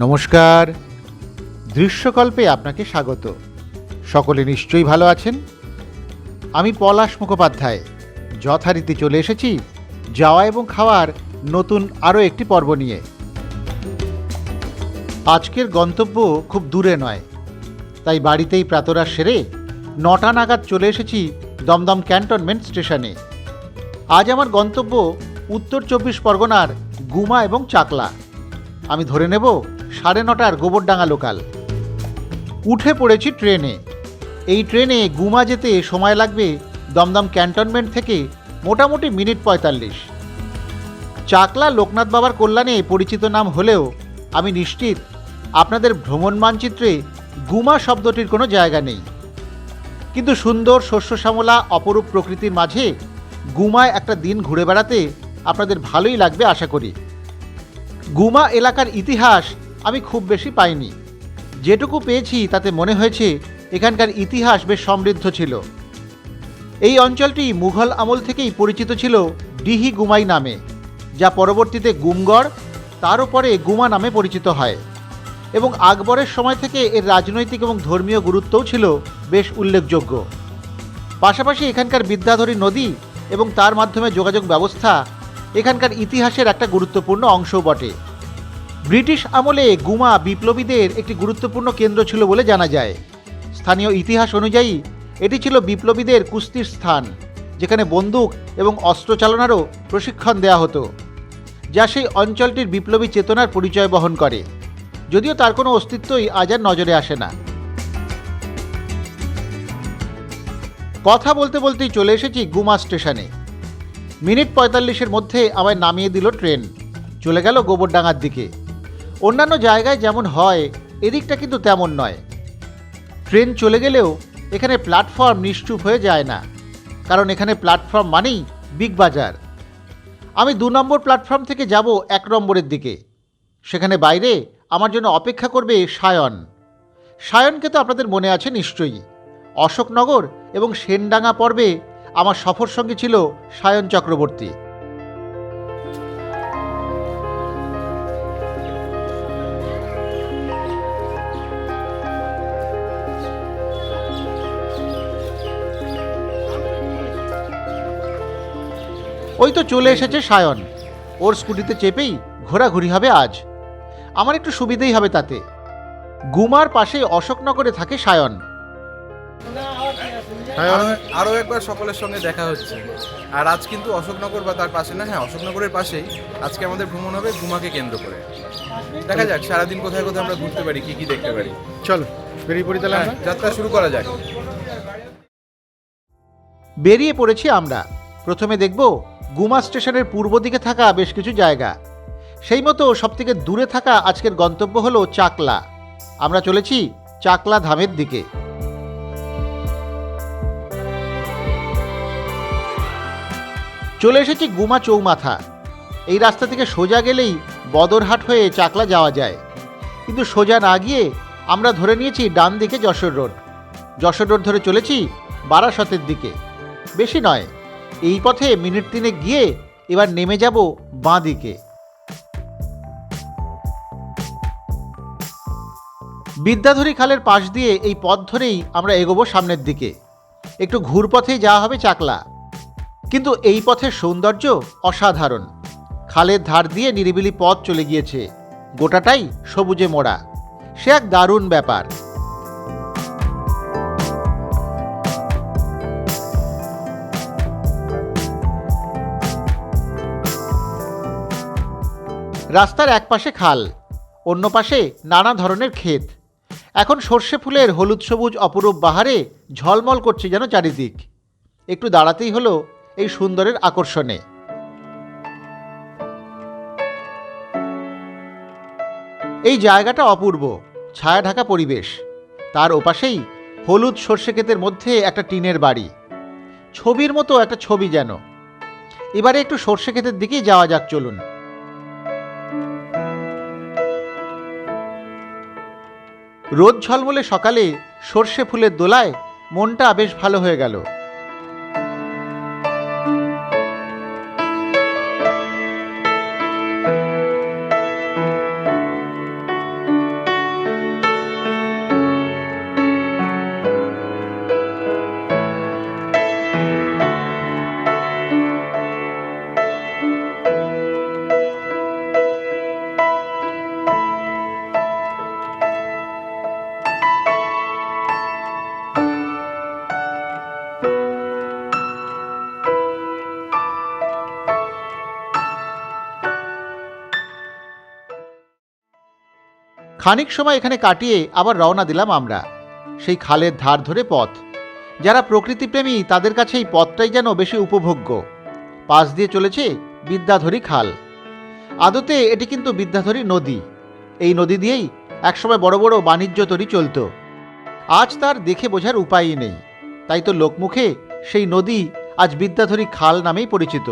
নমস্কার। দৃশ্যকল্পে আপনাকে স্বাগত। সকলে নিশ্চয়ই ভালো আছেন। আমি পলাশ মুখোপাধ্যায় যথারীতি চলে এসেছি যাওয়া এবং খাওয়ার নতুন আরও একটি পর্ব নিয়ে। আজকের গন্তব্য খুব দূরে নয়, তাই বাড়িতেই প্রাতরা সেরে 9টা নাগাদ চলে এসেছি দমদম ক্যান্টনমেন্ট স্টেশনে। আজ আমার গন্তব্য উত্তর 24 পরগনার গুমা এবং চাকলা। আমি ধরে নেব 9:30 গোবরডাঙ্গা লোকাল। উঠে পড়েছি ট্রেনে। এই ট্রেনে গুমা যেতে সময় লাগবে দমদম ক্যান্টনমেন্ট থেকে মোটামুটি মিনিট 45। চাকলা লোকনাথ বাবার কল্যাণে পরিচিত নাম হলেও আমি নিশ্চিত আপনাদের ভ্রমণ মানচিত্রে গুমা শব্দটির কোনো জায়গা নেই। কিন্তু সুন্দর শস্য শ্যামলা অপরূপ প্রকৃতির মাঝে গুমায় একটা দিন ঘুরে বেড়াতে আপনাদের ভালোই লাগবে আশা করি। গুমা এলাকার ইতিহাস আমি খুব বেশি পাইনি। যেটুকু পেয়েছি তাতে মনে হয়েছে এখানকার ইতিহাস বেশ সমৃদ্ধ ছিল। এই অঞ্চলটি মুঘল আমল থেকেই পরিচিত ছিল ডিহি গুমাই নামে, যা পরবর্তীতে গুমগড়, তার উপরে গুমা নামে পরিচিত হয়। এবং আকবরের সময় থেকে এর রাজনৈতিক এবং ধর্মীয় গুরুত্বও ছিল বেশ উল্লেখযোগ্য। পাশাপাশি এখানকার বিদ্যাধরী নদী এবং তার মাধ্যমে যোগাযোগ ব্যবস্থা এখানকার ইতিহাসের একটা গুরুত্বপূর্ণ অংশও বটে। ব্রিটিশ আমলে গুমা বিপ্লবীদের একটি গুরুত্বপূর্ণ কেন্দ্র ছিল বলে জানা যায়। স্থানীয় ইতিহাস অনুযায়ী এটি ছিল বিপ্লবীদের কুস্তির স্থান, যেখানে বন্দুক এবং অস্ত্র চালনারও প্রশিক্ষণ দেওয়া হতো, যা সেই অঞ্চলটির বিপ্লবী চেতনার পরিচয় বহন করে, যদিও তার কোনো অস্তিত্বই আজ আর নজরে আসে না। কথা বলতে বলতেই চলে এসেছি গুমা স্টেশনে। মিনিট 45-এর মধ্যে আমায় নামিয়ে দিল ট্রেন। চলে গেল গোবরডাঙ্গার দিকে। অন্যান্য জায়গায় যেমন হয় এদিকটা কিন্তু তেমন নয়। ট্রেন চলে গেলেও এখানে প্ল্যাটফর্ম নিশ্চুপ হয়ে যায় না, কারণ এখানে প্ল্যাটফর্ম মানেই বিগ বাজার। আমি 2 নম্বর প্ল্যাটফর্ম থেকে যাব 1 নম্বরের দিকে। সেখানে বাইরে আমার জন্য অপেক্ষা করবে সায়ন। সায়নকে তো আপনাদের মনে আছে নিশ্চয়ই। অশোকনগর এবং সেনডাঙ্গা পর্বে আমার সফর সঙ্গী ছিল সায়ন চক্রবর্তী। ওই তো চলে এসেছে সায়ন। ওর স্কুটিতে চেপেই ঘোরাঘুরি হবে আজ। আমার একটু সুবিধেই হবে তাতে। গুমার পাশে অশোকনগরে থাকে সায়ন। আরও একবার সকলের সঙ্গে দেখা হচ্ছে। আর আজ কিন্তু অশোকনগর বা তার পাশে না, হ্যাঁ অশোকনগরের পাশেই আজকে আমাদের ভ্রমণ হবে গুমাকে কেন্দ্র করে। দেখা যাক সারাদিন কোথায় কোথায় আমরা ঘুরতে পারি, কি কি দেখতে পারি। চলো বেরিয়ে পড়ি তাহলে। যাত্রা শুরু করা যাক। বেরিয়ে পড়েছি আমরা। প্রথমে দেখব গুমা স্টেশনের পূর্ব দিকে থাকা বেশ কিছু জায়গা। সেই মতো সবথেকে দূরে থাকা আজকের গন্তব্য হলো চাকলা। আমরা চলেছি চাকলা ধামের দিকে। চলে এসেছি গুমা চৌমাথা। এই রাস্তা থেকে সোজা গেলেই বদরহাট হয়ে চাকলা যাওয়া যায়, কিন্তু সোজা না গিয়ে আমরা ধরে নিয়েছি ডান দিকে যশোর রোড। যশোর রোড ধরে চলেছি বারাসতের দিকে। বেশি নয়, এই পথে মিনিট 3 গিয়ে এবার নেমে যাব বাঁ দিকে। বিদ্যাধরী খালের পাশ দিয়ে এই পথ ধরেই আমরা এগোবো সামনের দিকে। একটু ঘুরপথেই যাওয়া হবে চাকলা, কিন্তু এই পথের সৌন্দর্য অসাধারণ। খালের ধার দিয়ে নিরিবিলি পথ চলে গিয়েছে, গোটাটাই সবুজে মোড়া। সে এক দারুণ ব্যাপার। রাস্তার এক পাশে খাল, অন্য পাশে নানা ধরনের ক্ষেত। এখন সর্ষে ফুলের হলুদ সবুজ অপরূপ বাহারে ঝলমল করছে যেন চারিদিক। একটু দাঁড়াতেই হলো এই সুন্দরের আকর্ষণে। এই জায়গাটা অপূর্ব, ছায়া ঢাকা পরিবেশ। তার ওপাশেই হলুদ সর্ষে ক্ষেতের মধ্যে একটা টিনের বাড়ি। ছবির মতো একটা ছবি যেন। এবারে একটু সর্ষে ক্ষেতের দিকেই যাওয়া যাক, চলুন। রোদ ঝলমলে সকালে সর্ষে ফুলের দোলায় মনটা বেশ ভালো হয়ে গেল। খানিক সময় এখানে কাটিয়ে আবার রওনা দিলাম আমরা সেই খালের ধার ধরে পথ। যারা প্রকৃতিপ্রেমী তাদের কাছে এই পথটাই যেন বেশি উপভোগ্য। পাশ দিয়ে চলেছে বিদ্যাধরী খাল। আদতে এটি কিন্তু বিদ্যাধরী নদী। এই নদী দিয়েই একসময় বড় বড় বাণিজ্য তরী চলত। আজ তার দেখে বোঝার উপায়ই নেই, তাই তো লোকমুখে সেই নদী আজ বিদ্যাধরী খাল নামেই পরিচিত।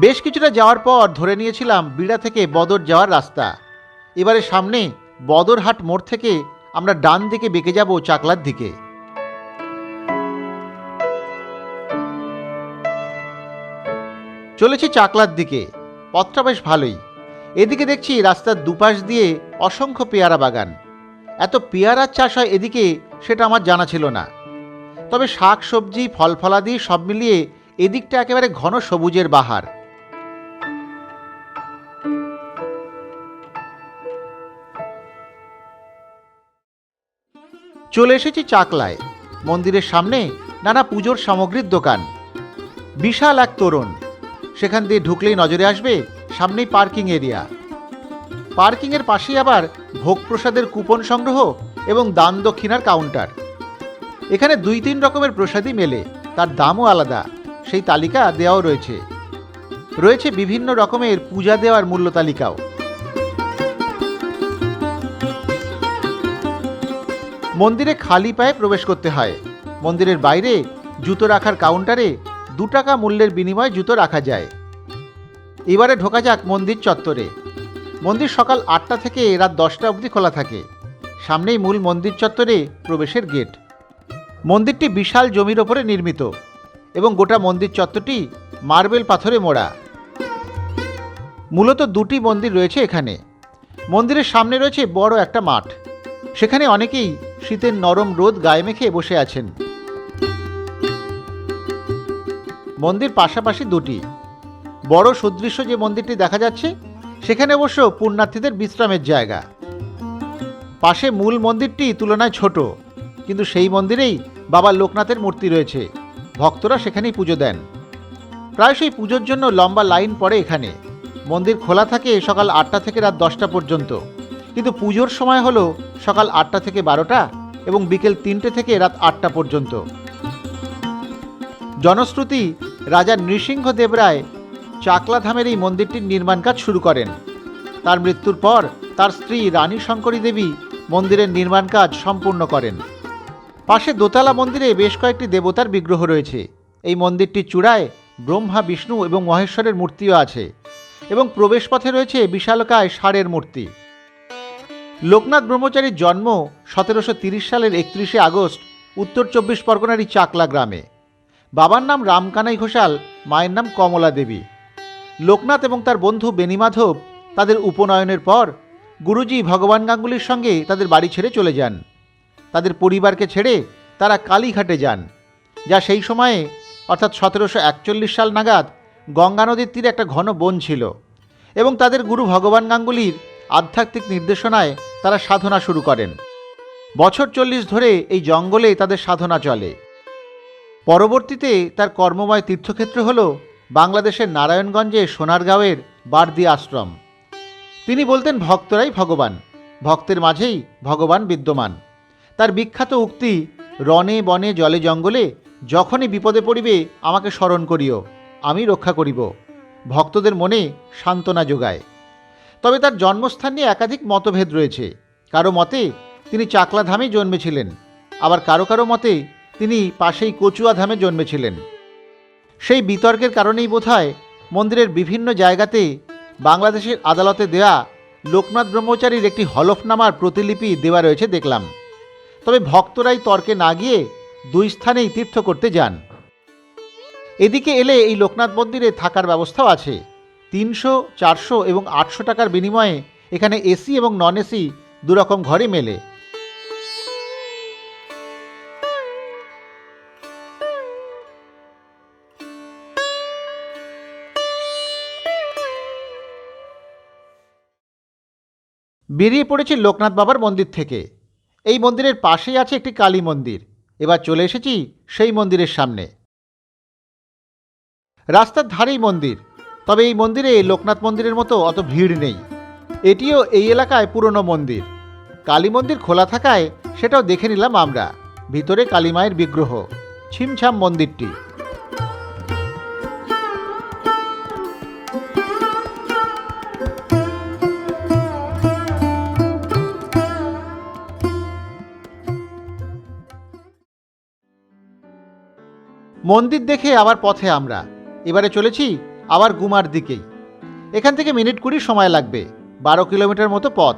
বেশ কিছুটা যাওয়ার পর ধরে নিয়েছিলাম বিড়া থেকে বদর যাওয়ার রাস্তা। এবারে সামনে বদরহাট মোড় থেকে আমরা ডান দিকে বেঁকে যাব চাকলার দিকে। চলেছি চাকলার দিকে। পথটা বেশ ভালোই। এদিকে দেখছি রাস্তার দুপাশ দিয়ে অসংখ্য পেয়ারা বাগান। এত পেয়ারার চাষ হয় এদিকে সেটা আমার জানা ছিল না। তবে শাক সবজি ফল ফলাদি সব মিলিয়ে এদিকটা একেবারে ঘন সবুজের বাহার। চলে এসেছি চাকলায়। মন্দিরের সামনে নানা পুজোর সামগ্রীর দোকান। বিশাল এক তোরণ। সেখান দিয়ে ঢুকলেই নজরে আসবে সামনেই পার্কিং এরিয়া। পার্কিংয়ের পাশেই আবার ভোগ প্রসাদের কুপন সংগ্রহ এবং দান দক্ষিণার কাউন্টার। এখানে 2-3 রকমের প্রসাদই মেলে, তার দামও আলাদা, সেই তালিকা দেওয়াও রয়েছে। রয়েছে বিভিন্ন রকমের পূজা দেওয়ার মূল্য তালিকাও। মন্দিরে খালি পায়ে প্রবেশ করতে হয়। মন্দিরের বাইরে জুতো রাখার কাউন্টারে 2 টাকা মূল্যের বিনিময়ে জুতো রাখা যায়। এবারে ঢোকা যাক মন্দির চত্বরে। মন্দির সকাল 8টা থেকে রাত 10টা অবধি খোলা থাকে। সামনেই মূল মন্দির চত্বরে প্রবেশের গেট। মন্দিরটি বিশাল জমির ওপরে নির্মিত এবং গোটা মন্দির চত্বরটি মার্বেল পাথরে মোড়া। মূলত 2টি মন্দির রয়েছে এখানে। মন্দিরের সামনে রয়েছে বড় একটা মাঠ। সেখানে অনেকেই শীতের নরম রোদ গায়ে মেখে বসে আছেন। মন্দির পাশাপাশি 2টি। বড় সুদৃশ্য যে মন্দিরটি দেখা যাচ্ছে সেখানে অবশ্য পুণ্যার্থীদের বিশ্রামের জায়গা। পাশে মূল মন্দিরটি তুলনায় ছোট, কিন্তু সেই মন্দিরেই বাবা লোকনাথের মূর্তি রয়েছে। ভক্তরা সেখানেই পুজো দেন। প্রায়শই পুজোর জন্য লম্বা লাইন পড়ে এখানে। মন্দির খোলা থাকে সকাল 8টা থেকে রাত 10টা পর্যন্ত, কিন্তু পুজোর সময় হলো সকাল 8টা থেকে 12টা এবং বিকেল 3টে থেকে রাত 8টা পর্যন্ত। জনশ্রুতি, রাজা নৃসিংহদেব রায় চাকলা ধামের এই মন্দিরটির নির্মাণ কাজ শুরু করেন। তার মৃত্যুর পর তার স্ত্রী রানী শঙ্করী দেবী মন্দিরের নির্মাণ কাজ সম্পূর্ণ করেন। পাশে দোতলা মন্দিরে বেশ কয়েকটি দেবতার বিগ্রহ রয়েছে। এই মন্দিরটির চূড়ায় ব্রহ্মা, বিষ্ণু এবং মহেশ্বরের মূর্তিও আছে এবং প্রবেশপথে রয়েছে বিশালকায় ষাঁড়ের মূর্তি। লোকনাথ ব্রহ্মচারীর জন্ম 1730 সালের 31শে আগস্ট উত্তর 24 পরগনার চাকলা গ্রামে। বাবার নাম রামকানাই ঘোষাল, মায়ের নাম কমলা দেবী। লোকনাথ এবং তার বন্ধু বেণীমাধব তাদের উপনয়নের পর গুরুজি ভগবান গাঙ্গুলির সঙ্গে তাদের বাড়ি ছেড়ে চলে যান। তাদের পরিবারকে ছেড়ে তারা কালীঘাটে যান, যা সেই সময়ে অর্থাৎ 1741 সাল নাগাদ গঙ্গা নদীর তীরে একটা ঘন বন ছিল এবং তাদের গুরু ভগবান গাঙ্গুলির আধ্যাত্মিক নির্দেশনায় তারা সাধনা শুরু করেন। বছর 40 ধরে এই জঙ্গলে তাদের সাধনা চলে। পরবর্তীতে তার কর্মময় তীর্থক্ষেত্র হল বাংলাদেশের নারায়ণগঞ্জে সোনারগাঁওয়ের বারদি আশ্রম। তিনি বলতেন, ভক্তরাই ভগবান, ভক্তের মাঝেই ভগবান বিদ্যমান। তার বিখ্যাত উক্তি, রণে বনে জলে জঙ্গলে যখনই বিপদে পড়িবে আমাকে স্মরণ করিও, আমি রক্ষা করিব, ভক্তদের মনে সান্ত্বনা যোগায়। তবে তার জন্মস্থান নিয়ে একাধিক মতভেদ রয়েছে। কারো মতে তিনি চাকলা ধামে জন্মেছিলেন, আবার কারো কারো মতে তিনি পাশেই কচুয়া ধামে জন্মেছিলেন। সেই বিতর্কের কারণেই বোধহয় মন্দিরের বিভিন্ন জায়গাতে বাংলাদেশের আদালতে দেয়া লোকনাথ ব্রহ্মচারীর একটি হলফনামার প্রতিলিপি দেওয়া রয়েছে দেখলাম। তবে ভক্তরাই তর্কে না গিয়ে 2 স্থানেই তীর্থ করতে যান। এদিকে এলে এই লোকনাথ মন্দিরে থাকার ব্যবস্থাও আছে। 300, 400 এবং 800 টাকার বিনিময়ে এখানে এসি এবং নন এসি 2 রকম ঘরে মেলে। বেরিয়ে পড়েছি লোকনাথ বাবার মন্দির থেকে। এই মন্দিরের পাশেই আছে একটি কালী মন্দির। এবার চলে এসেছি সেই মন্দিরের সামনে। রাস্তার ধারেই মন্দির, তবে এই মন্দিরে লোকনাথ মন্দিরের মতো অত ভিড় নেই। এটিও এই এলাকায় পুরনো মন্দির। কালী মন্দির খোলা থাকায় সেটাও দেখে নিলাম আমরা। ভিতরে কালী মায়ের বিগ্রহ, ছিমছাম মন্দিরটি। মন্দির দেখে আবার পথে আমরা এবারে চলেছি আবার গুমার দিকেই। এখান থেকে মিনিট 20 সময় লাগবে, 12 কিলোমিটার মতো পথ।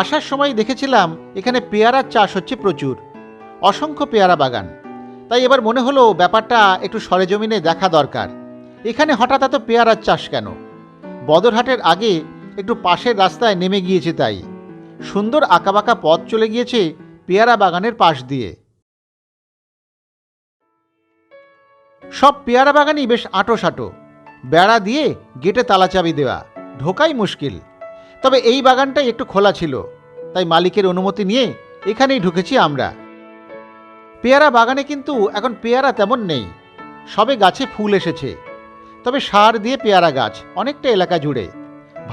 আসার সময় দেখেছিলাম এখানে পেয়ারার চাষ হচ্ছে প্রচুর, অসংখ্য পেয়ারা বাগান। তাই এবার মনে হলো ব্যাপারটা একটু সরেজমিনে দেখা দরকার। এখানে হঠাৎ এত পেয়ারার চাষ কেন? বদরহাটের আগে একটু পাশের রাস্তায় নেমে গিয়েছে, তাই সুন্দর আঁকাবাঁকা পথ চলে গিয়েছে পেয়ারা বাগানের পাশ দিয়ে। সব পেয়ারা বাগানই বেশ আঁটোসাঁটো, বেড়া দিয়ে গেটে তালাচাবি দেওয়া, ঢোকাই মুশকিল। তবে এই বাগানটাই একটু খোলা ছিল, তাই মালিকের অনুমতি নিয়ে এখানেই ঢুকেছি আমরা। পেয়ারা বাগানে কিন্তু এখন পেয়ারা তেমন নেই, সবে গাছে ফুল এসেছে। তবে সার দিয়ে পেয়ারা গাছ অনেকটা এলাকা জুড়ে।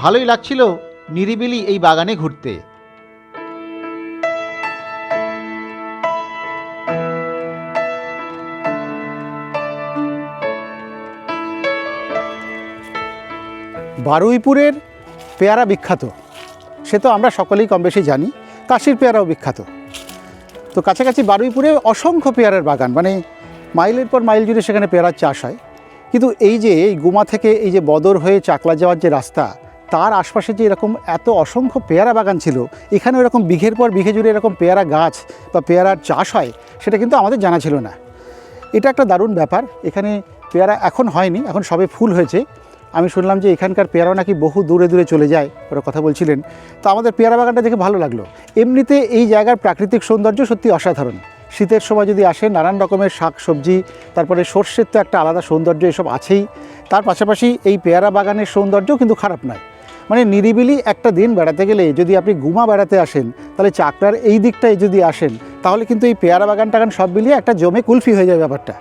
ভালোই লাগছিল নিরিবিলি এই বাগানে ঘুরতে। বারুইপুরের পেয়ারা বিখ্যাত, সে তো আমরা সকলেই কম বেশি জানি। কাশীর পেয়ারাও বিখ্যাত। তো কাছাকাছি বারুইপুরে অসংখ্য পেয়ারার বাগান, মানে মাইলের পর মাইল জুড়ে সেখানে পেয়ারার চাষ হয়। কিন্তু এই যে এই গুমা থেকে এই যে বদর হয়ে চাকলা যাওয়ার যে রাস্তা, তার আশপাশে যে এরকম এত অসংখ্য পেয়ারা বাগান ছিল, এখানে এরকম বিঘের পর বিঘে জুড়ে এরকম পেয়ারা গাছ বা পেয়ারার চাষ হয়, সেটা কিন্তু আমাদের জানা ছিল না। এটা একটা দারুণ ব্যাপার। এখানে পেয়ারা এখন হয়নি, এখন সবে ফুল হয়েছে। আমি শুনলাম যে এখানকার পেয়ারাও নাকি বহু দূরে দূরে চলে যায়, ওরা কথা বলছিলেন। তো আমাদের পেয়ারা বাগানটা দেখে ভালো লাগলো। এমনিতে এই জায়গার প্রাকৃতিক সৌন্দর্য সত্যি অসাধারণ। শীতের সময় যদি আসেন, নানান রকমের শাক সবজি, তারপরে সর্ষের তো একটা আলাদা সৌন্দর্য এসব আছেই। তার পাশাপাশি এই পেয়ারা বাগানের সৌন্দর্যও কিন্তু খারাপ নয়। মানে নিরিবিলি একটা দিন বেড়াতে গেলে যদি আপনি গুমা বেড়াতে আসেন, তাহলে চাকলার এই দিকটায় যদি আসেন, তাহলে কিন্তু এই পেয়ারা বাগান টাগান সব মিলিয়ে একটা জমে কুলফি হয়ে যায় ব্যাপারটা।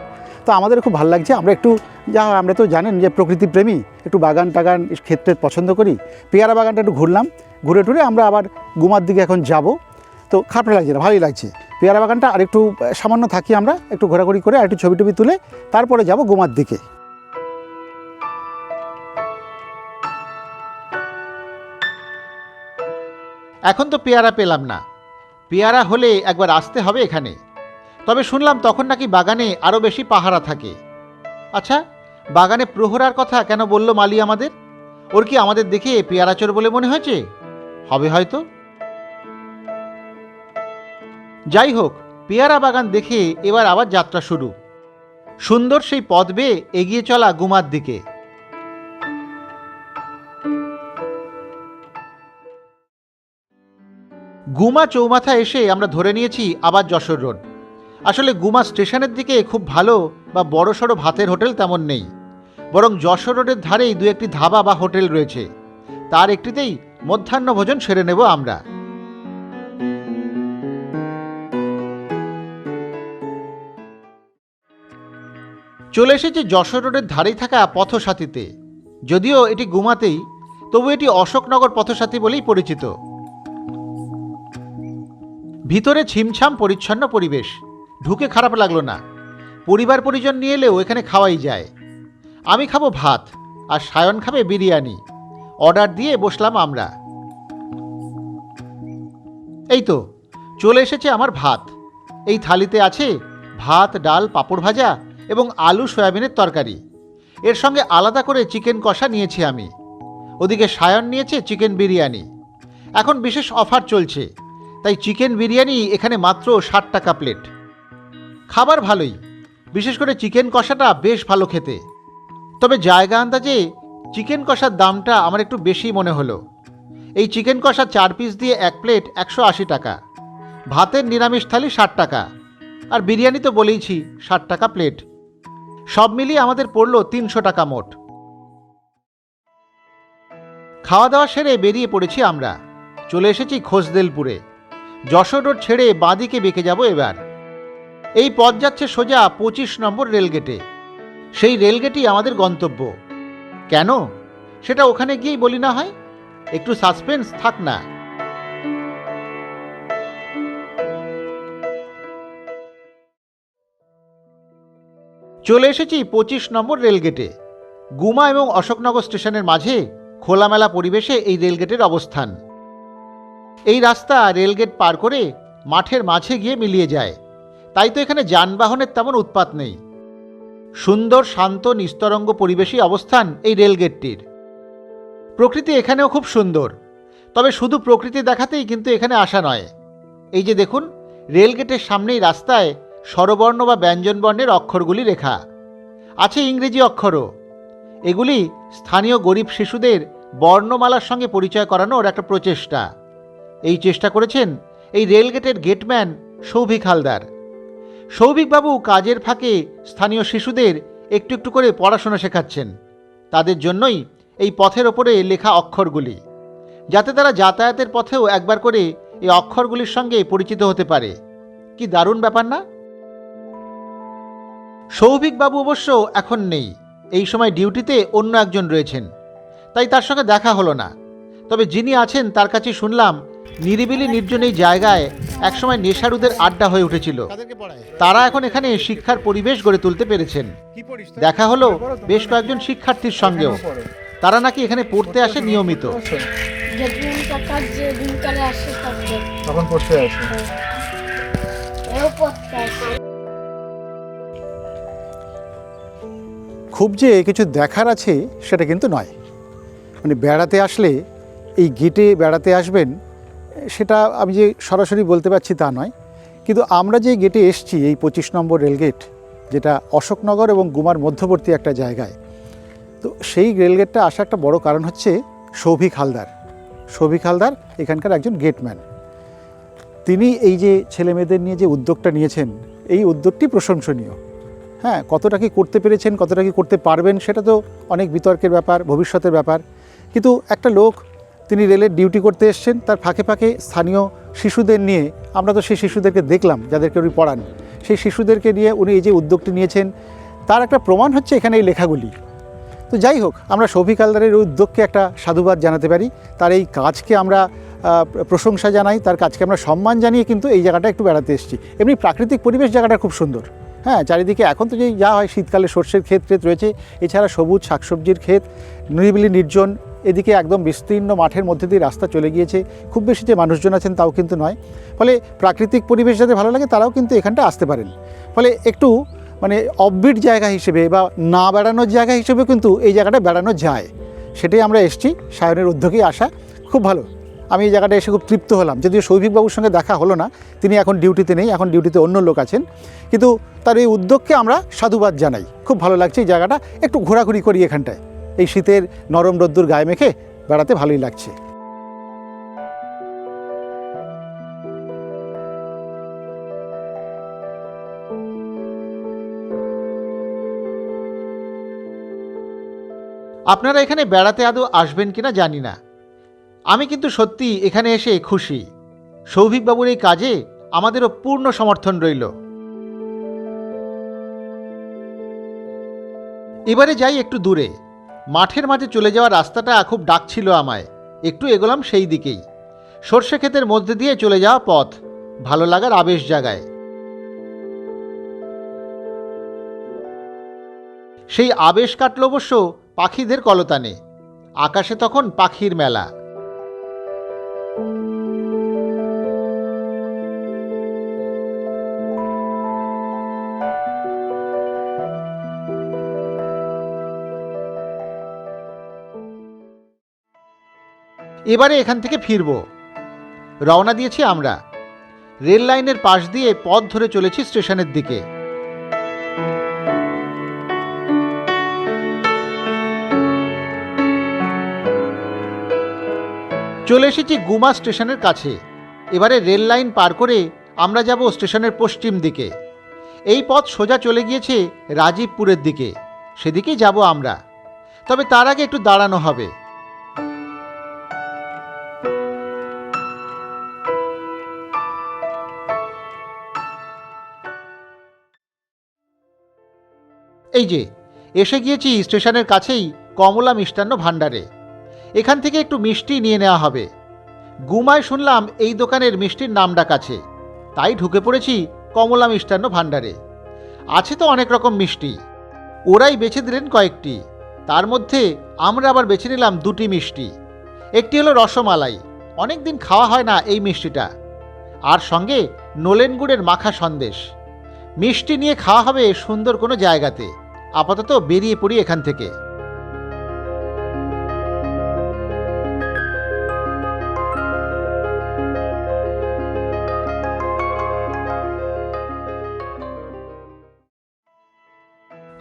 তো আমাদের খুব ভালো লাগছে। আমরা তো জানেন যে প্রকৃতি প্রেমী, একটু বাগান টাগান ক্ষেত্রে পছন্দ করি। পেয়ারা বাগানটা একটু ঘুরলাম, ঘুরে টুরে আমরা আবার গুমার দিকে এখন যাব। তো খারাপ লাগছে না, ভালোই লাগছে। পেয়ারা বাগানটা আর একটু সামান্য থাকি, আমরা একটু ঘোরাঘুরি করে আর একটু ছবি টবি তুলে তারপরে যাব গুমার দিকে। এখন তো পেয়ারা পেলাম না, পেয়ারা হলে একবার আসতে হবে এখানে। তবে শুনলাম তখন নাকি বাগানে আরও বেশি পাহারা থাকে। আচ্ছা, বাগানে প্রহরার কথা কেন বলল মালি আমাদের? ওর কি আমাদের দেখে পেয়ারা চোর বলে মনে হয়েছে? হবে হয়তো। যাই হোক, পেয়ারা বাগান দেখে এবার আবার যাত্রা শুরু। সুন্দর সেই পথ বেয়ে এগিয়ে চলা গুমার দিকে। গুমা চৌমাথা এসে আমরা ধরে নিয়েছি আবার যশোর রোড। আসলে গুমা স্টেশনের দিকে খুব ভালো বা বড়সড় ভাতের হোটেল তেমন নেই, বরং যশোর রোডের ধারেই দু একটি ধাবা বা হোটেল রয়েছে। তার একটিতেই মধ্যাহ্ন ভোজন সেরে নেব আমরা। চলে এসেছি যশোর রোডের ধারেই থাকা পথসাথীতে। যদিও এটি গুমাতেই, তবু এটি অশোকনগর পথসাথী বলেই পরিচিত। ভিতরে ছিমছাম পরিচ্ছন্ন পরিবেশ, ঢুকে খারাপ লাগলো না। পরিবার পরিজন নিয়ে এলেও এখানে খাওয়াই যায়। আমি খাবো ভাত আর সায়ন খাবে বিরিয়ানি। অর্ডার দিয়ে বসলাম আমরা। এই তো চলে এসেছে আমার ভাত। এই থালিতে আছে ভাত, ডাল, পাঁপড় ভাজা এবং আলু সয়াবিনের তরকারি। এর সঙ্গে আলাদা করে চিকেন কষা নিয়েছি আমি। ওদিকে সায়ন নিয়েছে চিকেন বিরিয়ানি। এখন বিশেষ অফার চলছে, তাই চিকেন বিরিয়ানি এখানে মাত্র 60 টাকা প্লেট। খাবার ভালোই, বিশেষ করে চিকেন কষাটা বেশ ভালো খেতে। তবে জায়গা আন্দাজে চিকেন কষার দামটা আমার একটু বেশি মনে হলো। এই চিকেন কষা 4 পিস দিয়ে 1 প্লেট 180 টাকা। ভাতের নিরামিষ থালি 60 টাকা, আর বিরিয়ানি তো বলেইছি 60 টাকা প্লেট। সব মিলিয়ে আমাদের পড়ল 300 টাকা মোট। খাওয়া দাওয়া সেরে বেরিয়ে পড়েছি আমরা। চলে এসেছি খোসদেলপুরে। যশোর রোড ছেড়ে বাঁদিকে বেঁকে যাব এবার। এই পথ যাচ্ছে সোজা 25 নম্বর রেলগেটে। সেই রেলগেটই আমাদের গন্তব্য। কেন সেটা ওখানে গিয়েই বলি না হয়, একটু সাসপেন্স থাক না। চলে এসেছি 25 নম্বর রেলগেটে। গুমা এবং অশোকনগর স্টেশনের মাঝে খোলামেলা পরিবেশে এই রেলগেটের অবস্থান। এই রাস্তা রেলগেট পার করে মাঠের মাঝে গিয়ে মিলিয়ে যায়, তাই তো এখানে যানবাহনের তেমন উৎপাত নেই। সুন্দর শান্ত নিস্তরঙ্গ পরিবেশই অবস্থান এই রেলগেটটির। প্রকৃতি এখানেও খুব সুন্দর, তবে শুধু প্রকৃতি দেখাতেই কিন্তু এখানে আসা নয়। এই যে দেখুন, রেলগেটের সামনেই রাস্তায় স্বরবর্ণ বা ব্যঞ্জনবর্ণের অক্ষরগুলি লেখা আছে, ইংরেজি অক্ষরও। এগুলি স্থানীয় গরিব শিশুদের বর্ণমালার সঙ্গে পরিচয় করানোর একটা প্রচেষ্টা। এই চেষ্টা করেছেন এই রেলগেটের গেটম্যান সৌভিক হালদার। সৌভিকবাবু কাজের ফাঁকে স্থানীয় শিশুদের একটু একটু করে পড়াশোনা শেখাচ্ছেন। তাদের জন্যই এই পথের ওপরে লেখা অক্ষরগুলি, যাতে তারা যাতায়াতের পথেও একবার করে এই অক্ষরগুলির সঙ্গে পরিচিত হতে পারে। কি দারুণ ব্যাপার না? সৌভিকবাবু অবশ্য এখন নেই, এই সময় ডিউটিতে অন্য একজন রয়েছেন, তাই তার সঙ্গে দেখা হলো না। তবে যিনি আছেন তার কাছে শুনলাম নিরিবিলি নির্জন এই জায়গায় একসময় নেশারুদের আড্ডা হয়ে উঠেছিল। তারা এখন এখানে শিক্ষার পরিবেশ গড়ে তুলতে পেরেছেন। দেখা হলো বেশ কয়েকজন শিক্ষার্থীর সঙ্গেও। তারা নাকি এখানে পড়তে আসে নিয়মিত। তখন পড়তে আসে। খুব যে কিছু দেখার আছে সেটা কিন্তু নয়। মানে বেড়াতে আসলে এই গেটে বেড়াতে আসবেন সেটা আমি যে সরাসরি বলতে পারছি তা নয়, কিন্তু আমরা যে গেটে এসছি এই 25 নম্বর রেলগেট, যেটা অশোকনগর এবং গুমার মধ্যবর্তী একটা জায়গায়, তো সেই রেলগেটটা আসা একটা বড় কারণ হচ্ছে সৌভিক হালদার। সৌভিক হালদার এখানকার একজন গেটম্যান। তিনি এই যে ছেলেমেয়েদের নিয়ে যে উদ্যোগটা নিয়েছেন, এই উদ্যোগটি প্রশংসনীয়। হ্যাঁ, কতটা কি করতে পেরেছেন, কতটা কি করতে পারবেন সেটা তো অনেক বিতর্কের ব্যাপার, ভবিষ্যতের ব্যাপার। কিন্তু একটা লোক, তিনি রেলের ডিউটি করতে এসছেন, তার ফাঁকে ফাঁকে স্থানীয় শিশুদের নিয়ে, আমরা তো সেই শিশুদেরকে দেখলাম যাদেরকে উনি পড়ান, সেই শিশুদেরকে নিয়ে উনি এই যে উদ্যোগটি নিয়েছেন, তার একটা প্রমাণ হচ্ছে এখানে এই লেখাগুলি। তো যাই হোক, আমরা সৌভিক হালদারের উদ্যোগকে একটা সাধুবাদ জানাতে পারি, তার এই কাজকে আমরা প্রশংসা জানাই, তার কাজকে আমরা সম্মান জানিয়ে কিন্তু এই জায়গাটা একটু বেড়াতে এসেছি। এমনি প্রাকৃতিক পরিবেশ জায়গাটা খুব সুন্দর। হ্যাঁ, চারিদিকে এখন তো যেই যা হয়, শীতকালে সর্ষের ক্ষেত রয়েছে, এছাড়া সবুজ শাকসবজির ক্ষেত, নিরিবিলি নির্জন, এদিকে একদম বিস্তীর্ণ মাঠের মধ্যে দিয়ে রাস্তা চলে গিয়েছে। খুব বেশি যে মানুষজন আছেন তাও কিন্তু নয়। ফলে প্রাকৃতিক পরিবেশ যাদের ভালো লাগে তারাও কিন্তু এখানটা আসতে পারেন। ফলে একটু মানে অফবিট জায়গা হিসেবে বা না বেড়ানোর জায়গা হিসেবে কিন্তু এই জায়গাটা বেড়ানো যায়। সেটাই আমরা এসেছি, সায়নের উদ্যোগেই আসা। খুব ভালো, আমি এই জায়গাটা এসে খুব তৃপ্ত হলাম। যদিও সৌভিকবাবুর সঙ্গে দেখা হলো না, তিনি এখন ডিউটিতে নেই, এখন ডিউটিতে অন্য লোক আছেন, কিন্তু তার এই উদ্যোগকে আমরা সাধুবাদ জানাই। খুব ভালো লাগছে এই জায়গাটা, একটু ঘোরাঘুরি করি এখানটায়, এই শীতের নরম রোদ্দুর গায়ে মেখে বেড়াতে ভালোই লাগছে। আপনারা এখানে বেড়াতে আদৌ আসবেন কিনা জানি না, আমি কিন্তু সত্যি এখানে এসে খুশি। সৌভিকবাবুর এই কাজে আমাদেরও পূর্ণ সমর্থন রইল। এবারে যাই একটু দূরে। মাঠের মাঝে চলে যাওয়ার রাস্তাটা খুব ডাকছিল আমায়, একটু এগোলাম সেই দিকেই। সর্ষে ক্ষেতের মধ্যে দিয়ে চলে যাওয়া পথ, ভালো লাগার আবেশ জাগায়। সেই আবেশ কাটল অবশ্য পাখিদের কলতানে। আকাশে তখন পাখির মেলা। এবারে এখান থেকে ফিরব। রওনা দিয়েছি আমরা। রেল লাইনের পাশ দিয়ে পথ ধরে চলেছি স্টেশনের দিকে। চলে এসেছি গুমা স্টেশনের কাছে। এবারে রেল লাইন পার করে আমরা যাব স্টেশনের পশ্চিম দিকে। এই পথ সোজা চলে গিয়েছে রাজীবপুরের দিকে, সেদিকেই যাব আমরা। তবে তার আগে একটু দাঁড়ানো হবে। এই যে এসে গিয়েছি স্টেশনের কাছেই কমলা মিষ্টান্ন ভাণ্ডারে। এখান থেকে একটু মিষ্টি নিয়ে নেওয়া হবে। গুমায় শুনলাম এই দোকানের মিষ্টির নাম ডাক আছে, তাই ঢুকে পড়েছি কমলা মিষ্টান্ন ভাণ্ডারে। আছে তো অনেক রকম মিষ্টি, ওরাই বেছে দিলেন কয়েকটি। তার মধ্যে আমরা আবার বেছে নিলাম দুটি মিষ্টি। একটি হলো রসমালাই, অনেক দিন খাওয়া হয় না এই মিষ্টিটা, আর সঙ্গে নলেন গুড়ের মাখা সন্দেশ। মিষ্টি নিয়ে খাওয়া হবে সুন্দর কোনো জায়গাতে। আপাতত বেরিয়ে পড়ি এখান থেকে।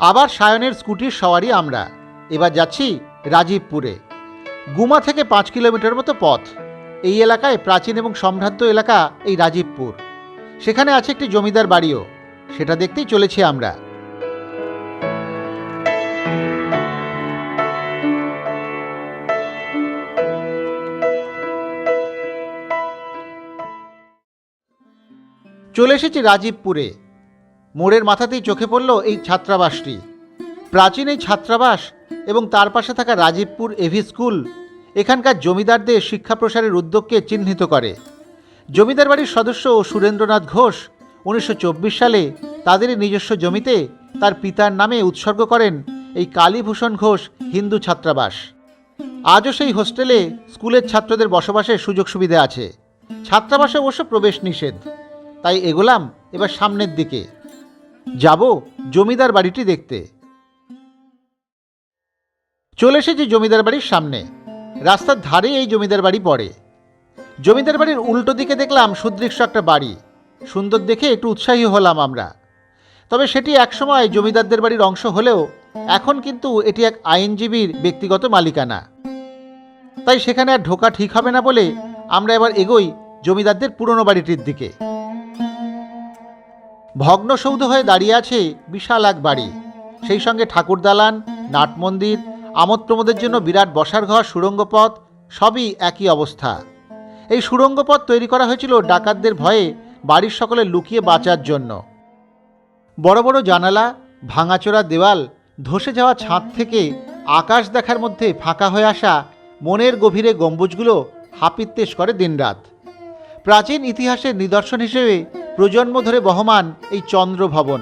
আবার সায়নের স্কুটির সওয়ারি আমরা। এবার যাচ্ছি রাজীবপুরে। গুমা থেকে 5 কিলোমিটার মতো পথ। এই এলাকায় প্রাচীন এবং সম্ভ্রান্ত এলাকা এই রাজীবপুর। সেখানে আছে একটি জমিদার বাড়িও, সেটা দেখতেই চলেছি আমরা। চলে এসেছি রাজীবপুরে। মোড়ের মাথাতেই চোখে পড়ল এই ছাত্রাবাসটি। প্রাচীন এই ছাত্রাবাস এবং তার পাশে থাকা রাজীবপুর এভি স্কুল এখানকার জমিদারদের শিক্ষা প্রসারের উদ্যোগকে চিহ্নিত করে। জমিদার বাড়ির সদস্য সুরেন্দ্রনাথ ঘোষ 1924 সালে তাদেরই নিজস্ব জমিতে তার পিতার নামে উৎসর্গ করেন এই কালীভূষণ ঘোষ হিন্দু ছাত্রাবাস। আজও সেই হোস্টেলে স্কুলের ছাত্রদের বসবাসের সুযোগ সুবিধা আছে। ছাত্রাবাসে অবশ্য প্রবেশ নিষেধ। তাই এগোলাম এবার সামনের দিকে, যাব জমিদার বাড়িটি দেখতে। চলে এসেছি জমিদার বাড়ির সামনে। রাস্তার ধারে এই জমিদার বাড়ি পড়ে। জমিদার বাড়ির উল্টো দিকে দেখলাম সুদৃশ্য একটা বাড়ি। সুন্দর দেখে একটু উৎসাহী হলাম আমরা। তবে সেটি একসময় জমিদারদের বাড়ির অংশ হলেও এখন কিন্তু এটি এক আইনজীবীর ব্যক্তিগত মালিকানা। তাই সেখানে আর ঢোকা ঠিক হবে না বলে আমরা এবার এগোই জমিদারদের পুরনো বাড়িটির দিকে। ভগ্নসৌধ হয়ে দাঁড়িয়ে আছে বিশাল এক বাড়ি, সেই সঙ্গে ঠাকুর দালান, নাট মন্দির, আমোদ প্রমোদের জন্য বিরাট বসার ঘর, সুড়ঙ্গ পথ, সবই একই অবস্থা। এই সুড়ঙ্গ পথ তৈরি করা হয়েছিল ডাকাতদের ভয়ে বাড়ির সকলে লুকিয়ে বাঁচার জন্য। বড় বড় জানালা, ভাঙাচোরা দেওয়াল, ধসে যাওয়া ছাদ থেকে আকাশ দেখার মধ্যে ফাঁকা হয়ে আসা মনের গভীরে গম্বুজগুলো হাপিত্যেশ করে দিনরাত। প্রাচীন ইতিহাসের নিদর্শন হিসেবে প্রজন্ম ধরে বহমান এই চন্দ্র ভবন,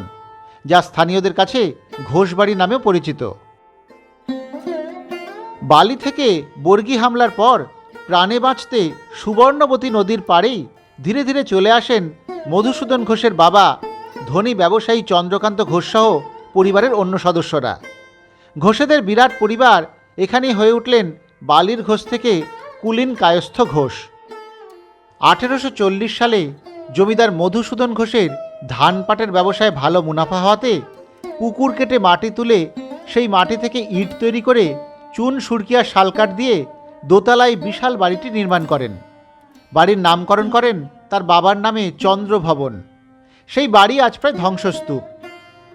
যা স্থানীয়দের কাছে ঘোষবাড়ি নামেও পরিচিত। বালি থেকে বর্গী হামলার পর প্রাণে বাঁচতে সুবর্ণবতী নদীর পাড়েই ধীরে ধীরে চলে আসেন মধুসূদন ঘোষের বাবা, ধনী ব্যবসায়ী চন্দ্রকান্ত ঘোষসহ পরিবারের অন্য সদস্যরা। ঘোষেদের বিরাট পরিবার এখানেই হয়ে উঠলেন বালির ঘোষ থেকে কুলীন কায়স্থ ঘোষ। 1840 সালে জমিদার মধুসূদন ঘোষের ধান পাটের ব্যবসায় ভালো মুনাফা হওয়াতে পুকুর কেটে মাটি তুলে সেই মাটি থেকে ইট তৈরি করে চুন সুরকিয়া শালকাঠ দিয়ে দোতলায় বিশাল বাড়িটি নির্মাণ করেন। বাড়ির নামকরণ করেন তার বাবার নামে চন্দ্র ভবন। সেই বাড়ি আজ প্রায় ধ্বংসস্তূপ।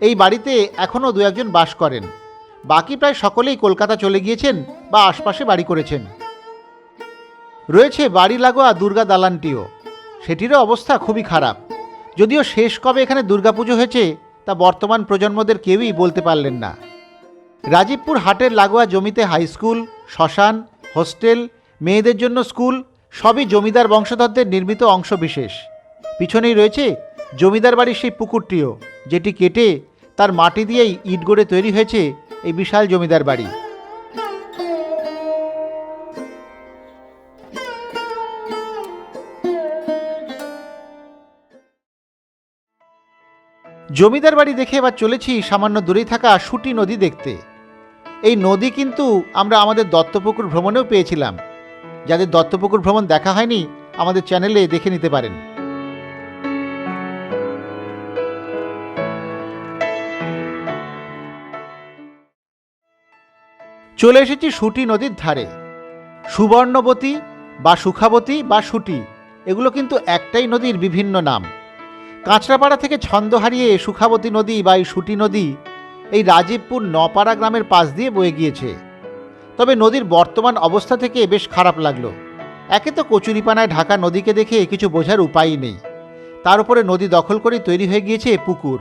এই বাড়িতে এখনও দু একজন বাস করেন, বাকি প্রায় সকলেই কলকাতা চলে গিয়েছেন বা আশপাশে বাড়ি করেছেন। রয়েছে বাড়ি লাগোয়া দুর্গা দালানটিও, সেটিরও অবস্থা খুবই খারাপ। যদিও শেষ কবে এখানে দুর্গাপুজো হয়েছে তা বর্তমান প্রজন্মদের কেউই বলতে পারলেন না। রাজীবপুর হাটের লাগোয়া জমিতে হাই স্কুল, শ্মশান, হোস্টেল, মেয়েদের জন্য স্কুল সবই জমিদার বংশধরদের নির্মিত অংশবিশেষ। পিছনেই রয়েছে জমিদার বাড়ির সেই পুকুরটিও, যেটি কেটে তার মাটি দিয়েই ইট গড়ে তৈরি হয়েছে এই বিশাল জমিদার বাড়ি। জমিদার বাড়ি দেখে এবার চলেছি সামান্য দূরেই থাকা সুটি নদী দেখতে। এই নদী কিন্তু আমরা আমাদের দত্তপুকুর ভ্রমণেও পেয়েছিলাম। যাদের দত্তপুকুর ভ্রমণ দেখা হয়নি আমাদের চ্যানেলে দেখে নিতে পারেন। চলে এসেছি সুটি নদীর ধারে। সুবর্ণবতী বা সুখাবতী বা সুটি, এগুলো কিন্তু একটাই নদীর বিভিন্ন নাম। কাঁচরাপাড়া থেকে ছন্দ হারিয়ে সুখাবতী নদী বা এই সুটি নদী এই রাজীবপুর নপাড়া গ্রামের পাশ দিয়ে বয়ে গিয়েছে। তবে নদীর বর্তমান অবস্থা থেকে বেশ খারাপ লাগলো। একে তো কচুরিপানায় ঢাকা নদীকে দেখে কিছু বোঝার উপায়ই নেই, তার উপরে নদী দখল করে তৈরি হয়ে গিয়েছে পুকুর।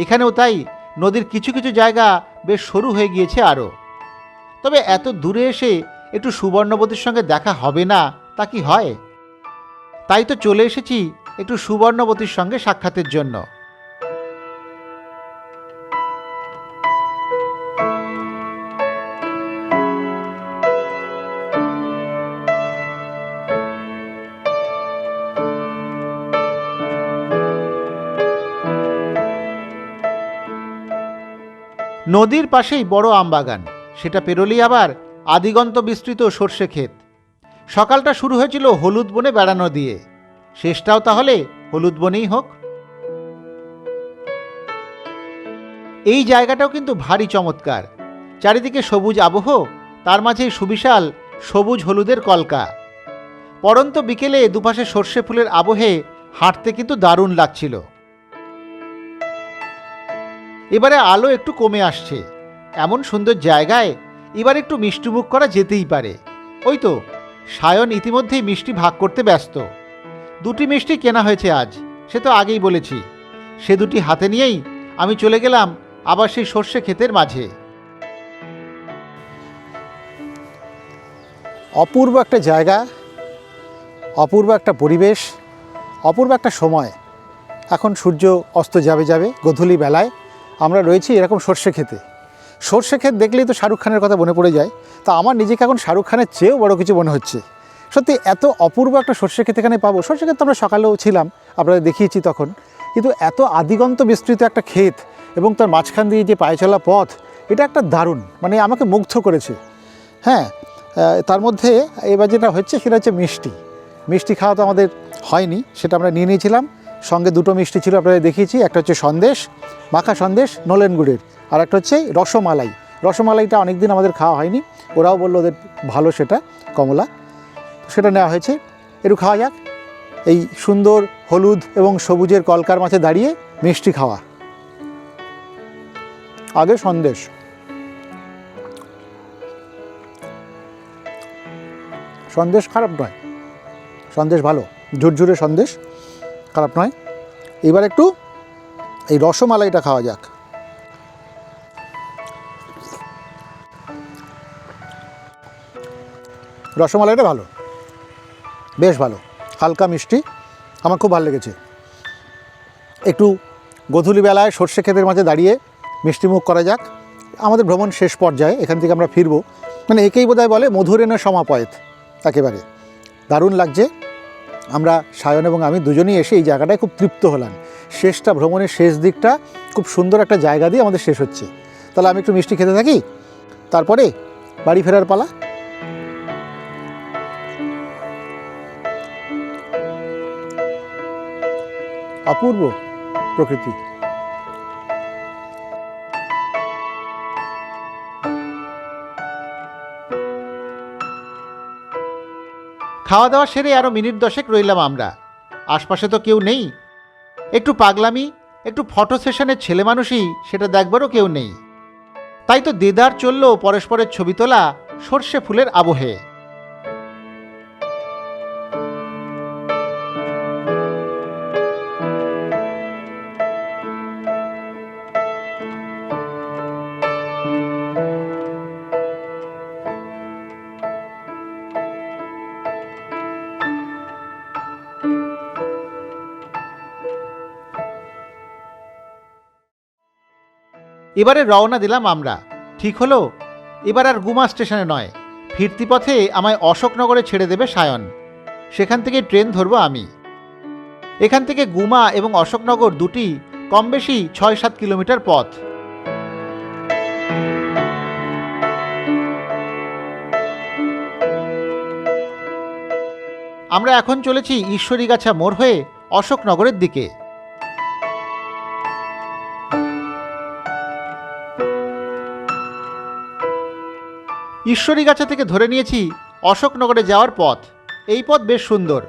এখানেও তাই নদীর কিছু কিছু জায়গা বেশ সরু হয়ে গিয়েছে আরও। তবে এত দূরে এসে একটু সুবর্ণবতীর সঙ্গে দেখা হবে না তা কি হয়? তাই তো চলে এসেছি একটু সুবর্ণবতীর সঙ্গে সাক্ষাতের জন্য। নদীর পাশেই বড় আমবাগান, সেটা পেরোলেই আবার আদিগন্ত বিস্তৃত সর্ষে ক্ষেত। সকালটা শুরু হয়েছিল হলুদ বনে বেড়ানো দিয়ে, শেষটাও তাহলে হলুদ বনেই হোক। এই জায়গাটাও কিন্তু ভারী চমৎকার। চারিদিকে সবুজ আবহ, তার মাঝেই সুবিশাল সবুজ হলুদের কলকা। পড়ন্ত বিকেলে দুপাশে সর্ষে ফুলের আবহে হাঁটতে কিন্তু দারুণ লাগছিল। এবারে আলো একটু কমে আসছে, এমন সুন্দর জায়গায় এবার একটু মিষ্টিমুখ করা যেতেই পারে। ওই তো সায়ন ইতিমধ্যেই মিষ্টি ভাগ করতে ব্যস্ত। দুটি মিষ্টি কেনা হয়েছে আজ, সে তো আগেই বলেছি। সে দুটি হাতে নিয়েই আমি চলে গেলাম আবার সেই সর্ষে ক্ষেতের মাঝে। অপূর্ব একটা জায়গা, অপূর্ব একটা পরিবেশ, অপূর্ব একটা সময়। এখন সূর্য অস্ত যাবে যাবে, গধূলি বেলায় আমরা রয়েছি এরকম সর্ষে ক্ষেতে। সর্ষে ক্ষেত দেখলেই তো শাহরুখ খানের কথা মনে পড়ে যায়। তা আমার নিজেকে এখন শাহরুখ খানের চেয়েও বড় কিছু মনে হচ্ছে। সত্যি এত অপূর্ব একটা সর্ষে ক্ষেত এখানে পাবো। সর্ষে ক্ষেত তো আমরা সকালেও ছিলাম, আপনাদের দেখিয়েছি তখন। কিন্তু এত আদিগন্ত বিস্তৃত একটা ক্ষেত এবং তার মাঝখান দিয়ে যে পায়ে চলা পথ, এটা একটা দারুণ, মানে আমাকে মুগ্ধ করেছে। হ্যাঁ, তার মধ্যে এবার যেটা হচ্ছে সেটা হচ্ছে মিষ্টি। মিষ্টি খাওয়া তো আমাদের হয়নি, সেটা আমরা নিয়ে নিয়েছিলাম। সঙ্গে দুটো মিষ্টি ছিল, আপনাদের দেখিয়েছি। একটা হচ্ছে সন্দেশ, মাখা সন্দেশ নলেন গুড়ের, আর একটা হচ্ছে রসমালাই। রসমালাইটা অনেক দিন আমাদের খাওয়া হয়নি, ওরাও বললো ওদের ভালো সেটা, কমলা, সেটা নেওয়া হয়েছে। একটু খাওয়া যাক। এই সুন্দর হলুদ এবং সবুজের কলকার মাঝে দাঁড়িয়ে মিষ্টি খাওয়া। আগে সন্দেশ। সন্দেশ খারাপ নয়, সন্দেশ ভালো, ঝুরঝুরে সন্দেশ, খারাপ নয়। এবার একটু এই রসমালাইটা খাওয়া যাক। রসমালাইটা ভালো, বেশ ভালো, হালকা মিষ্টি, আমার খুব ভালো লেগেছে। একটু গধূলি বেলায় সর্ষে ক্ষেতের মাঝে দাঁড়িয়ে মিষ্টিমুখ করা যাক। আমাদের ভ্রমণ শেষ পর্যায়ে, এখান থেকে আমরা ফিরবো। মানে একেই বোধহয় বলে মধুরেণ সমাপয়েত, একেবারে দারুণ লাগছে। আমরা সায়ন এবং আমি দুজনেই এসে এই জায়গাটায় খুব তৃপ্ত হলাম। শেষটা, ভ্রমণের শেষ দিকটা খুব সুন্দর একটা জায়গা দিয়ে আমাদের শেষ হচ্ছে। তাহলে আমি একটু মিষ্টি খেতে থাকি, তারপরে বাড়ি ফেরার পালা। অপূর্ব প্রকৃতি। খাওয়া দাওয়া সেরে আরও মিনিট 10 রইলাম আমরা। আশপাশে তো কেউ নেই। একটু পাগলামি, একটু ফটো সেশনের ছেলে মানুষই, সেটা দেখবারও কেউ নেই। তাই তো দেদার চলল পরস্পরের ছবি তোলা সর্ষে ফুলের আবহে। এবারে রওনা দিলাম আমরা। ঠিক হলো, এবার আর গুমা স্টেশনে নয়, ফিরতি পথে আমায় অশোকনগরে ছেড়ে দেবে সায়ন। সেখান থেকে ট্রেন ধরবো আমি। এখান থেকে গুমা এবং অশোকনগর দুটি কম বেশি 6-7 কিলোমিটার পথ। আমরা এখন চলেছি ঈশ্বরীগাছা মোড় হয়ে অশোকনগরের দিকে। ঈশ্বরীগাছা থেকে ধরে নিয়েছি অশোকনগরে যাওয়ার পথ। এই পথ বেশ সুন্দর।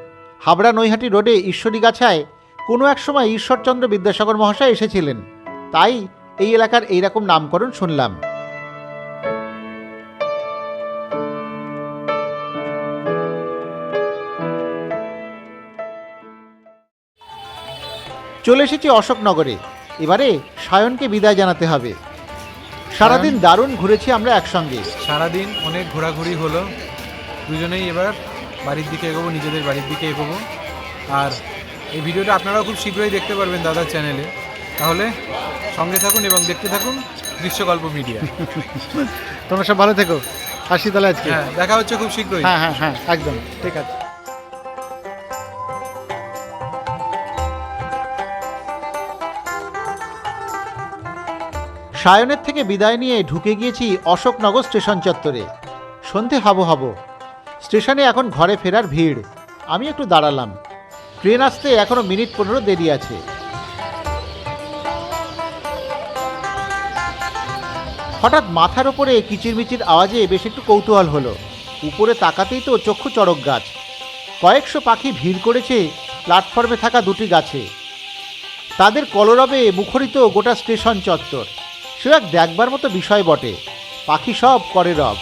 হাবড়া নৈহাটি রোডে ঈশ্বরীগাছায় কোনো এক সময় ঈশ্বরচন্দ্র বিদ্যাসাগর মহাশয় এসেছিলেন, তাই এই এলাকার এইরকম নামকরণ শুনলাম। চলে এসেছি অশোকনগরে। এবারে সায়নকে বিদায় জানাতে হবে। সারাদিন দারুণ ঘুরেছি আমরা একসঙ্গে। সারাদিন অনেক ঘোরাঘুরি হলো, দুজনেই এবার বাড়ির দিকে এগোবো, নিজেদের বাড়ির দিকে এগোবো। আর এই ভিডিওটা আপনারাও খুব শীঘ্রই দেখতে পারবেন দাদার চ্যানেলে। তাহলে সঙ্গে থাকুন এবং দেখতে থাকুন দৃশ্যকল্প মিডিয়া। তোমরা সব ভালো থেকো, আসি তাহলে আজকে। হ্যাঁ, দেখা হচ্ছে খুব শীঘ্রই। হ্যাঁ হ্যাঁ হ্যাঁ, একদম ঠিক আছে। সায়নের থেকে বিদায় নিয়ে ঢুকে গিয়েছি অশোকনগর স্টেশন চত্বরে। সন্ধে হাবো হাবো, স্টেশনে এখন ঘরে ফেরার ভিড়। আমি একটু দাঁড়ালাম, ট্রেন আসতে এখনো মিনিট 15 দেরি আছে। হঠাৎ মাথার ওপরে কিচিরমিচির আওয়াজে বেশ একটু কৌতূহল হলো। উপরে তাকাতেই তো চক্ষু চড়ক গাছ। কয়েকশো পাখি ভিড় করেছে প্ল্যাটফর্মে থাকা দুটি গাছে। তাদের কলরবে মুখরিত গোটা স্টেশন চত্বর। সে এক দেখবার মতো বিষয় বটে। পাখি সব করে রব।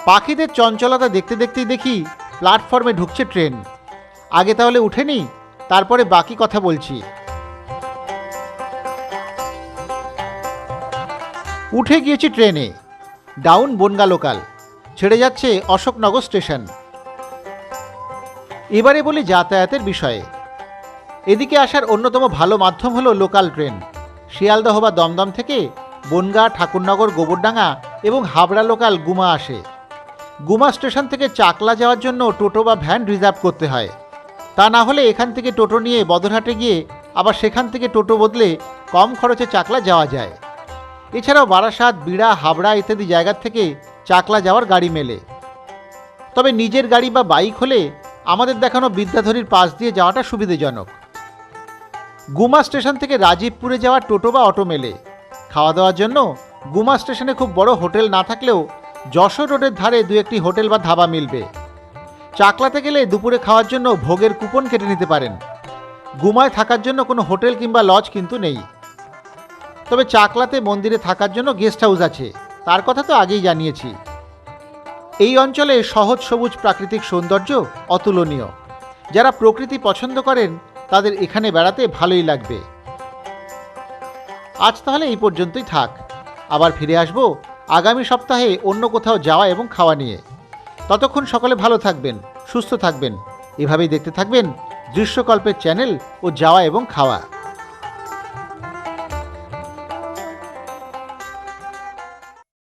পাখিদের চঞ্চলতা দেখতে দেখতেই দেখি প্ল্যাটফর্মে ঢুকছে ট্রেন। আগে তাহলে উঠে নি, তারপরে বাকি কথা বলছি। উঠে গিয়েছি ট্রেনে। ডাউন বনগা লোকাল, ছেড়ে যাচ্ছে অশোকনগর স্টেশন। এবারে বলি যাতায়াতের বিষয়ে। এদিকে আসার অন্যতম ভালো মাধ্যম হলো লোকাল ট্রেন। শিয়ালদহ বা দমদম থেকে বনগা, ঠাকুরনগর, গোবরডাঙ্গা এবং হাবড়া লোকাল গুমা আসে। গুমা স্টেশন থেকে চাকলা যাওয়ার জন্য টোটো বা ভ্যান রিজার্ভ করতে হয়। তা না হলে এখান থেকে টোটো নিয়ে বদরহাটে গিয়ে আবার সেখান থেকে টোটো বদলে কম খরচে চাকলা যাওয়া যায়। এছাড়াও বারাসাত, বিড়া, হাবড়া ইত্যাদি জায়গার থেকে চাকলা যাওয়ার গাড়ি মেলে। তবে নিজের গাড়ি বা বাইক হলে আমাদের দেখানো বিদ্যাধরীর পাশ দিয়ে যাওয়াটা সুবিধাজনক। গুমা স্টেশন থেকে রাজীবপুরে যাওয়ার টোটো বা অটো মেলে। খাওয়া দাওয়ার জন্য গুমা স্টেশনে খুব বড় হোটেল না থাকলেও যশোর রোডের ধারে দু একটি হোটেল বা ধাবা মিলবে। চাকলাতে গেলে দুপুরে খাওয়ার জন্য ভোগের কুপন কেটে নিতে পারেন। গুমায় থাকার জন্য কোনো হোটেল কিংবা লজ কিন্তু নেই। তবে চাকলাতে মন্দিরে থাকার জন্য গেস্ট হাউস আছে, তার কথা তো আগেই জানিয়েছি। এই অঞ্চলে সহজ সবুজ প্রাকৃতিক সৌন্দর্য অতুলনীয়। যারা প্রকৃতি পছন্দ করেন তাদের এখানে বেড়াতে ভালোই লাগবে। আজ তাহলে এই পর্যন্তই থাক। আবার ফিরে আসব আগামী সপ্তাহে অন্য কোথাও যাওয়া এবং খাওয়া নিয়ে। ততক্ষণ সকলে ভালো থাকবেন, সুস্থ থাকবেন। এভাবেই দেখতে থাকবেন দৃশ্যকল্পের চ্যানেল ও যাওয়া এবং খাওয়া।